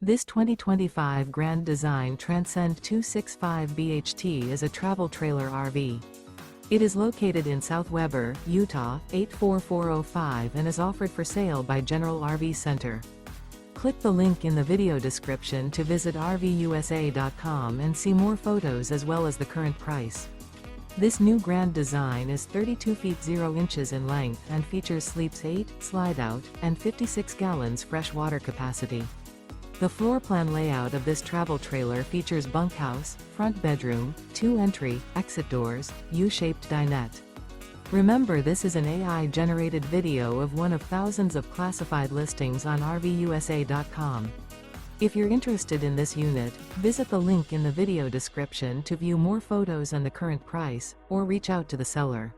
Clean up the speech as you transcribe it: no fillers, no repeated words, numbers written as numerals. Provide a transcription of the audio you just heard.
This 2025 Grand Design Transcend 265 BHT is a travel trailer RV. It is located in South Weber, Utah, 84405 and is offered for sale by General RV Center. Click the link in the video description to visit RVUSA.com and see more photos as well as the current price. This new Grand Design is 32 feet 0 inches in length and features sleeps 8, slide-out, and 56 gallons fresh water capacity. The floor plan layout of this travel trailer features bunkhouse, front bedroom, 2 entry, exit doors, U-shaped dinette. Remember, this is an AI-generated video of one of thousands of classified listings on RVUSA.com. If you're interested in this unit, visit the link in the video description to view more photos and the current price, or reach out to the seller.